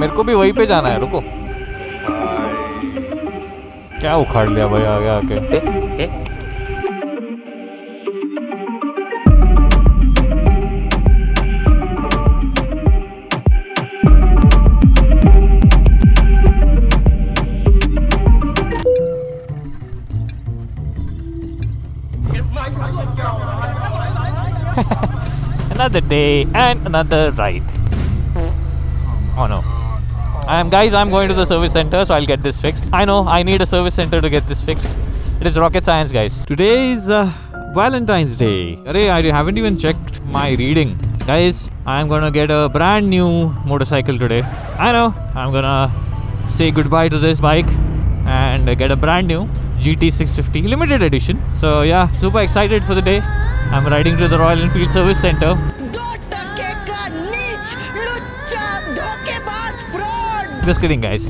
मेरे को भी वहीं पे जाना है, रुको। क्या उखाड़ लिया भाई आगे आके। Another day and another ride. Oh no. I'm going to the service center, so I'll get this fixed. I know, I need a service center to get this fixed. It is rocket science, guys. Today is Valentine's Day. Arey, I haven't even checked my reading. Guys, I'm gonna get a brand new motorcycle today. I know, I'm gonna say goodbye to this bike and get a brand new GT 650 limited edition. So yeah, super excited for the day. I'm riding to the Royal Enfield Service Center. Just kidding, guys.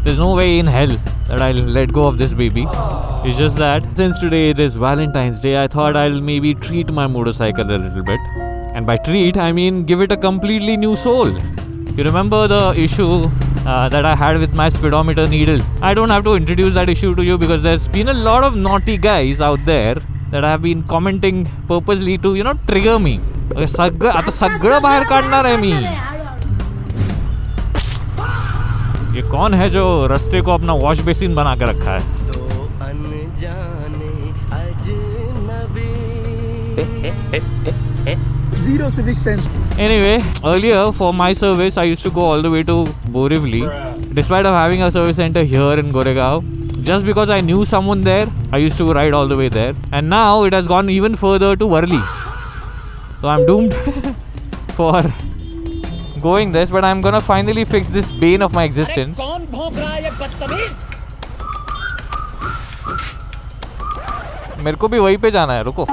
There's no way in hell that I'll let go of this baby. It's just that since today it is Valentine's Day, I thought I'll maybe treat my motorcycle a little bit. And by treat, I mean give it a completely new soul. You remember the issue that I had with my speedometer needle? I don't have to introduce that issue to you because there's been a lot of naughty guys out there that have been commenting purposely to, trigger me. आता सगळं बाहेर काढणार आहे मी. ये कौन है जो रास्ते को अपना वॉश बेसिन बना के रखा है? Zero civic sense. Anyway, earlier for my service, I used to go all the way to Borivali. Despite of having a service center here in Goregaon, just because I knew someone there, I used to ride all the way there. And now it has gone even further to Varli. So I'm doomed for going this, but I'm gonna finally fix this bane of my existence. मेरे को भी वहीं पे जाना है, रुको।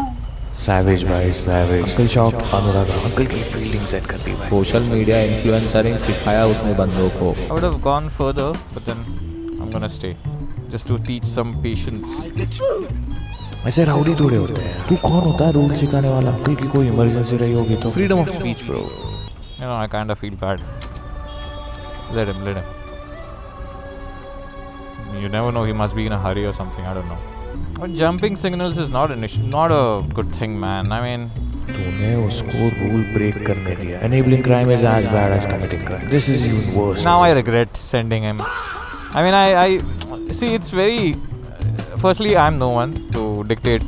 Savage भाई, savage. Uncle Shock, अनुराग uncle की फील्डिंग सेट कर दी भाई. सोशल मीडिया इन्फ्लुएंसरिंग सिखाया उसने बंदों को. I would have gone further, but then I'm gonna stay, just to teach some patience. ऐसे राउडी थोड़े होते हैं. तू कौन होता है रूल सिखाने वाला? अंकल की कोई इमरजेंसी रही होगी तो. Freedom of speech, bro. I kind of feel bad. Let him. You never know, he must be in a hurry or something, I don't know. But jumping signals is not a good thing, man. I mean, तूने उसको rule break करने दिया. Enabling crime is as bad as committing crime. This is even worse. Now I regret sending him. I mean, I see, it's very... Firstly, I'm no one to dictate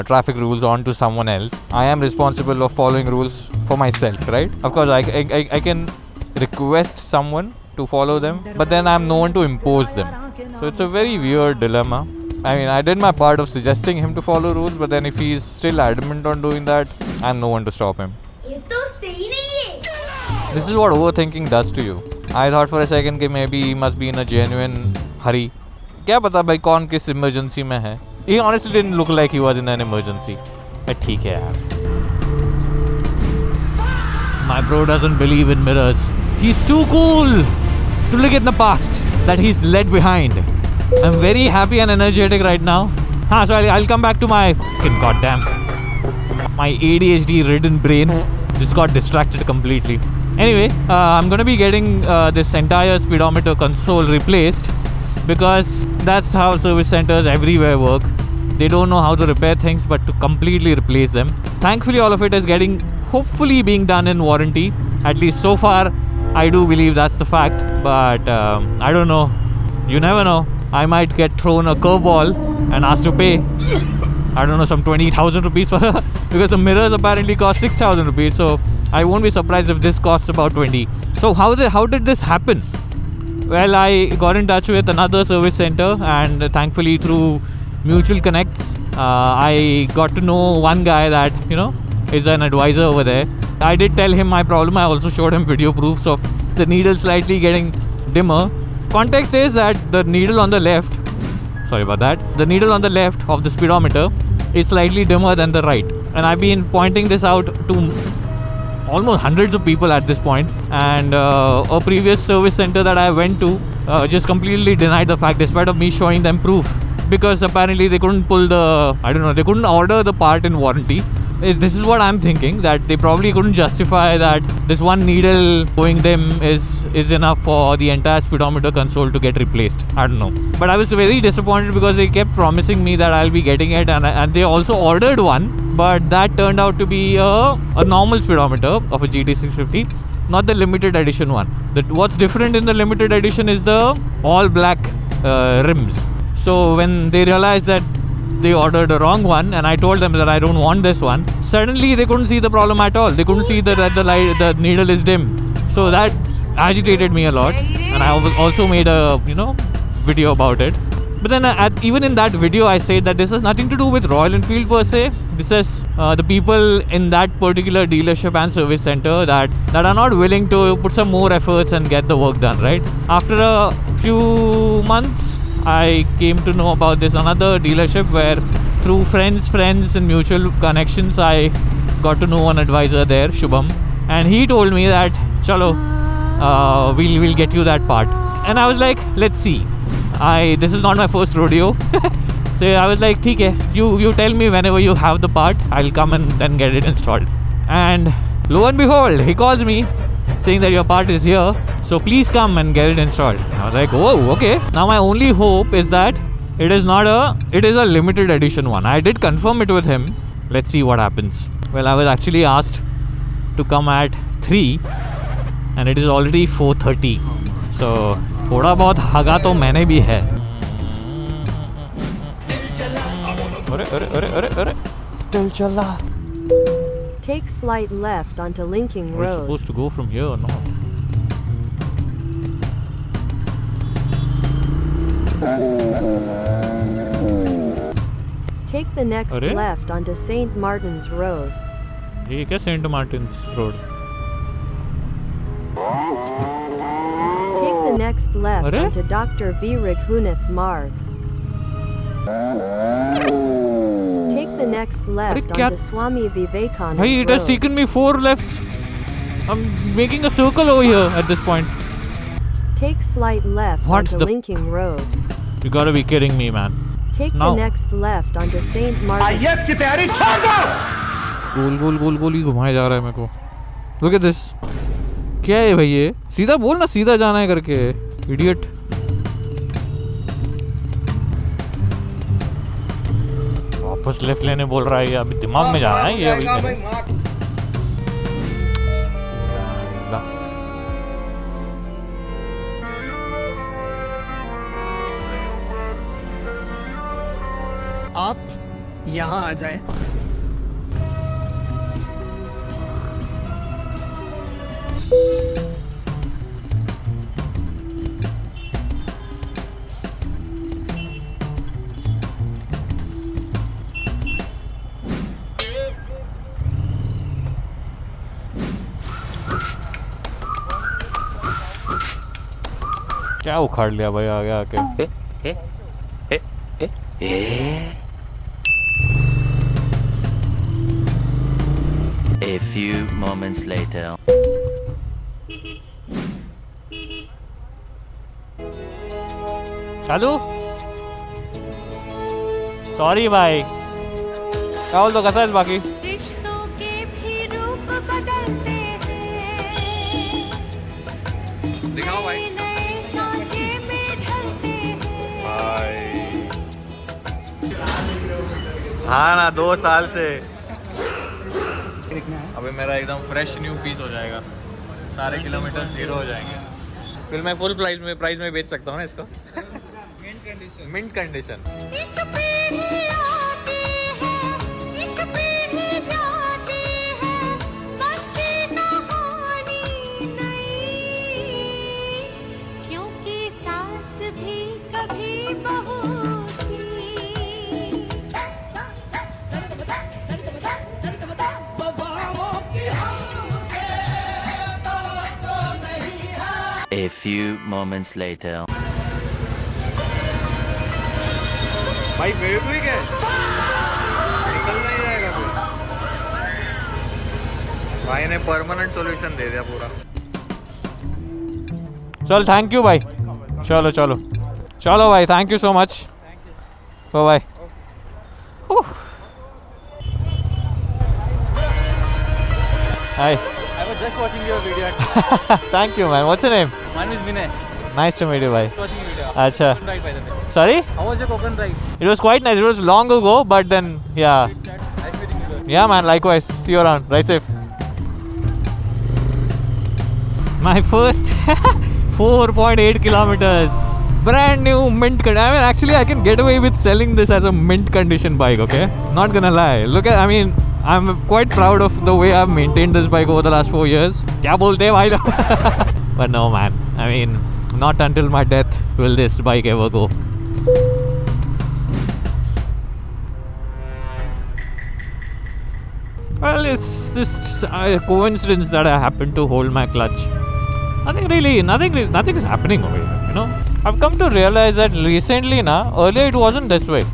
traffic rules onto someone else. I am responsible of following rules for myself, right? Of course, I can request someone to follow them, but then I'm no one to impose them. So it's a very weird dilemma. I mean, I did my part of suggesting him to follow rules, but then if he's still adamant on doing that, I'm no one to stop him. This is what overthinking does to you. I thought for a second that maybe he must be in a genuine hurry. क्या पता भाई कौन किस emergency में है. He honestly didn't look like he was in an emergency. But ठीक है यार. My bro doesn't believe in mirrors. He's too cool to look at the past that he's led behind. I'm very happy and energetic right now. So I'll come back to my fucking goddamn my ADHD-ridden brain. Just got distracted completely. Anyway, I'm gonna be getting this entire speedometer console replaced because that's how service centers everywhere work. They don't know how to repair things, but to completely replace them. Thankfully, all of it is hopefully being done in warranty. At least so far, I do believe that's the fact. But I don't know. You never know. I might get thrown a curveball and asked to pay, I don't know, some 20,000 rupees for because the mirrors apparently cost 6,000 rupees. So I won't be surprised if this costs about 20. So how did this happen? Well, I got in touch with another service center, and thankfully through mutual connects, I got to know one guy that, is an advisor over there. I did tell him my problem. I also showed him video proofs of the needle slightly getting dimmer. Context is that the needle on the left, the needle on the left of the speedometer is slightly dimmer than the right. And I've been pointing this out to almost hundreds of people at this point. And a previous service center that I went to just completely denied the fact despite of me showing them proof. Because apparently they couldn't pull they couldn't order the part in warranty. this is what I'm thinking, that they probably couldn't justify that this one needle going them is enough for the entire speedometer console to get replaced. I don't know, but I was very disappointed because they kept promising me that I'll be getting it, and they also ordered one, but that turned out to be a normal speedometer of a GT650, not the limited edition one. What's different in the limited edition is the all black rims. So when they realized that they ordered a wrong one, and I told them that I don't want this one, suddenly they couldn't see the problem at all. They couldn't see that the needle is dim. So that agitated me a lot, and I also made a video about it. But then even in that video I said that this has nothing to do with Royal Enfield per se. This is the people in that particular dealership and service center that are not willing to put some more efforts and get the work done, right? After a few months I came to know about this another dealership where through friends and mutual connections I got to know one advisor there, Shubham, and he told me that chalo, we'll get you that part. And I was like, let's see. This is not my first rodeo. So I was like, ठीक है, you tell me whenever you have the part, I'll come and then get it installed. And lo and behold, he calls me saying that your part is here, so please come and get it installed. I was like, oh, okay. Now my only hope is that it is a limited edition one. I did confirm it with him. Let's see what happens. Well, I was actually asked to come at 3 and it is already 4:30. So थोड़ा बहुत हगा तो मैंने भी है. अरे चल चला. Take slight left onto Linking We're Road. supposed to go from here or not? Take the next अरे? left onto St. Martin's Road. ये क्या Saint Martin's Road? Take the next left अरे? onto Dr. V. Raghunath Marg. Take the next left क्या- onto Swami Vivekananda भाई, it has Road. taken me 4 lefts. I'm making a circle over here at this point. Take slight left What onto the- Linking Road. You gotta be kidding me, man. Take Now. the next left onto St. Martin's. IS की तैयारी छोड़ दो। गोल ही घुमाया जा रहा है मेरे को. Look at this. क्या है भाई ये? सीधा बोल ना, सीधा जाना है करके. Idiot. वापस लेफ्ट लेने बोल रहा है ये. अभी दिमाग में जाना है ये अभी मेरे. ला. आप यहाँ आ जाएं। क्या उखाड़ लिया भाई आगे आके. A few moments later. चालू. सॉरी भाई. क्या बोल दो, कसा है बाकी? रिश्तों के भी रूप बदलते हैं, दिखाओ भाई. नए सांचे में ढलते हैं। हाँ ना, 2 साल से. अभी मेरा एकदम फ्रेश न्यू पीस हो जाएगा. सारे किलोमीटर 0 हो जाएंगे. फिर मैं फुल प्राइस में बेच सकता हूँ ना इसको. Mint condition. एक पीढ़ी आती है, एक पीढ़ी जाती है, बनती कहानी नई, क्योंकि सास भी कभी बहू थी। A few moments later. भाई फेविक्विक है, निकल नहीं जाएगा फिर. भाई ने परमानेंट सॉल्यूशन दे दिया पूरा. चल, थैंक यू भाई. चलो भाई, thank you so much. Bye. Hi. I was just watching your video. Thank you, man. What's your name? My name is Vinay. Nice to meet you, bhai. Watching your video. Acha. Coconut ride, by the way. Sorry? How was your coconut ride? It was quite nice. It was long ago, but then, yeah. Nice meeting you. Yeah, man. Likewise. See you around. Ride safe. My first 4.8 kilometers. Brand new mint condition. I mean, actually, I can get away with selling this as a mint condition bike, okay? Not gonna lie. Look at, I mean, I'm quite proud of the way I've maintained this bike over the last 4 years. Kya bolte hai bhai? But no, man. I mean, not until my death will this bike ever go. Well, it's just a coincidence that I happen to hold my clutch. Nothing is happening over here, you know. I've come to realize that recently, earlier it wasn't this way.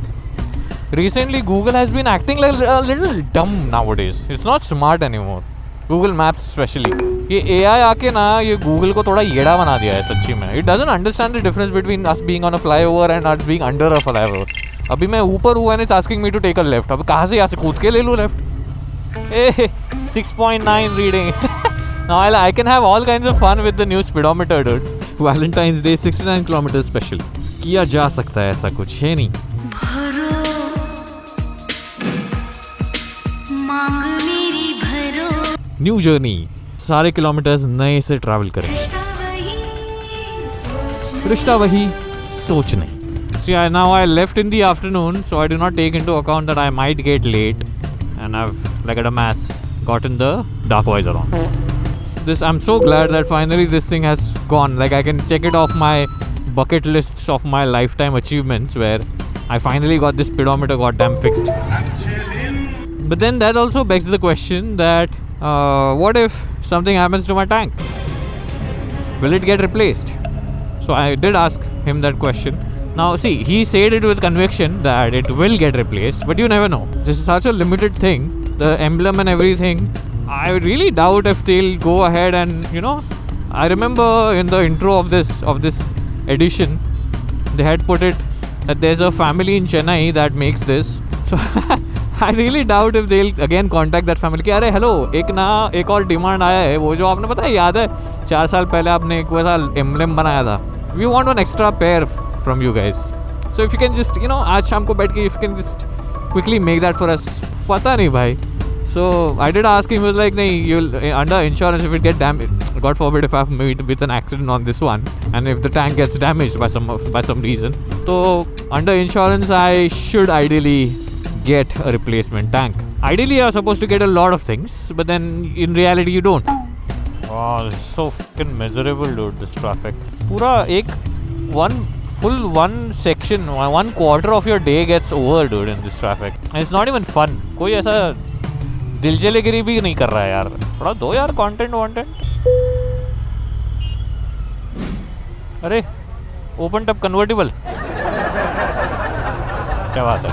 Recently, Google has been acting like a little dumb nowadays. It's not smart anymore. Google Maps especially. ये AI आके ना ये Google को थोड़ा येड़ा बना दिया है सच्ची में. It doesn't understand the difference between us being on a flyover and us being under a flyover. अभी मैं ऊपर हूँ and it's asking me to take a left. अब कहाँ से यहाँ से कूद के ले लूँ left? 6.9 reading. Now I can have all kinds of fun with the new speedometer, dude. Valentine's Day 69 kilometers special. किया जा सकता है ऐसा कुछ है नहीं. New journey. सारे किलोमीटर्स नए से ट्रैवल करें. रिश्ता वही, सोच नहीं. See, now I left in the afternoon, so I do not take into account that I might get late, and I've, like a dumbass, gotten the dark visor on. I'm so glad that finally this thing has gone. Like I can check it off my bucket lists of my lifetime achievements, where I finally got this speedometer goddamn fixed. But then that also begs the question that what if something happens to my tank? Will it get replaced? So I did ask him that question. Now see, he said it with conviction that it will get replaced, but you never know. This is such a limited thing, the emblem and everything. I really doubt if they'll go ahead and, you know, I remember in the intro of this edition, they had put it that there's a family in Chennai that makes this. So I really doubt if they'll again contact that family कि अरे hello एक और demand आया है, वो जो आपने पता है याद है 4 साल पहले आपने एक वैसा एम्ब्लेम बनाया था. We want one extra pair from you guys. So if you can just, you know, आज शाम को बैठ के if you can just quickly make that for us. पता नहीं भाई. So I did ask him, he was like, "Nahi, you'll under insurance if it get damaged. God forbid if I have meet with an accident on this one, and if the tank gets damaged by some reason, so under insurance I should ideally get a replacement tank. Ideally you're supposed to get a lot of things, but then in reality you don't." Oh, this is so fucking miserable, dude. This traffic. Pura one section, 1/4 of your day gets over, dude, in this traffic. And it's not even fun. कोई ऐसा दिलजलेगिरी भी नहीं कर रहा है यार. थोड़ा दो यार कंटेंट वॉन्टेंट. अरे ओपन टप कन्वर्टेबल, क्या बात है.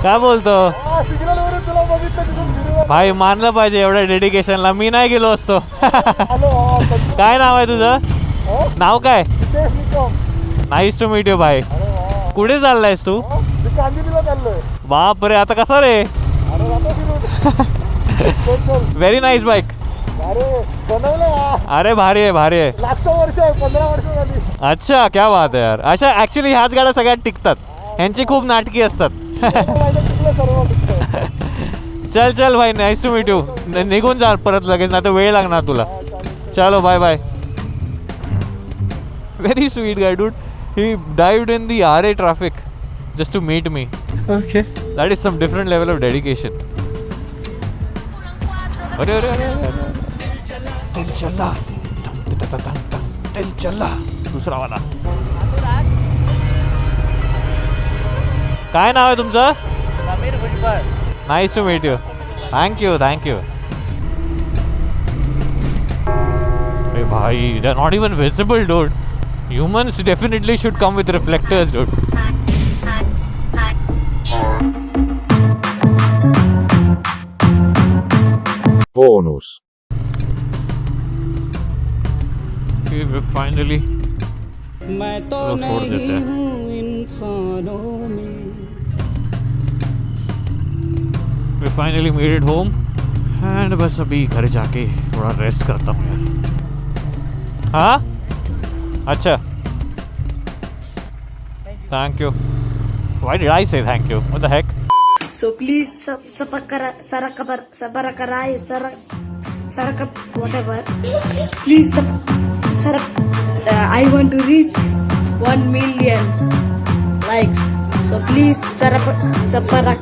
काय बोलतो भाई, मानलं पाहिजे एवढ्या डेडिकेशनला. मी नाही गेलो असतो. काय नाव आहे तुझं? नाव काय? नाईस टू मीट यू भाई. कुठे चाललायस तू? बाप रे, आता कसं रे? Very nice bike. अरे भारी आहे, भारी आहे. अच्छा, क्या बात आहे यार. अच्छा, ऍक्च्युली ह्याच गाड्या सगळ्यात टिकतात. ह्यांची खूप नाटकी असतात. चल चल भाई, नाईस टू मीट यू. निघून जा परत लगेच, नाही तर वेळ लागणार तुला. चलो bye bye. Very sweet guy, dude. He dived in the RA traffic just to meet me. Okay. That is some different level of dedication. अरे अरे अरे अरे. दिल चला, दिल चला. दूसरा वाला. काय नाव आहे तुमचं? Sameer Bhujbal. Nice to meet you. Thank you, thank you. Hey bhai, they're not even visible, dude. Humans definitely should come with reflectors, dude. Bonus. Okay, we're finally चलो छोड़ देते हैं। We finally made it home and बस अभी घर जाके थोड़ा rest करता हूँ यार। हाँ? अच्छा। Thank you. Why did I say thank you? What the heck? So please whatever. Please I want to reach 1 million likes. So please sarapakarai.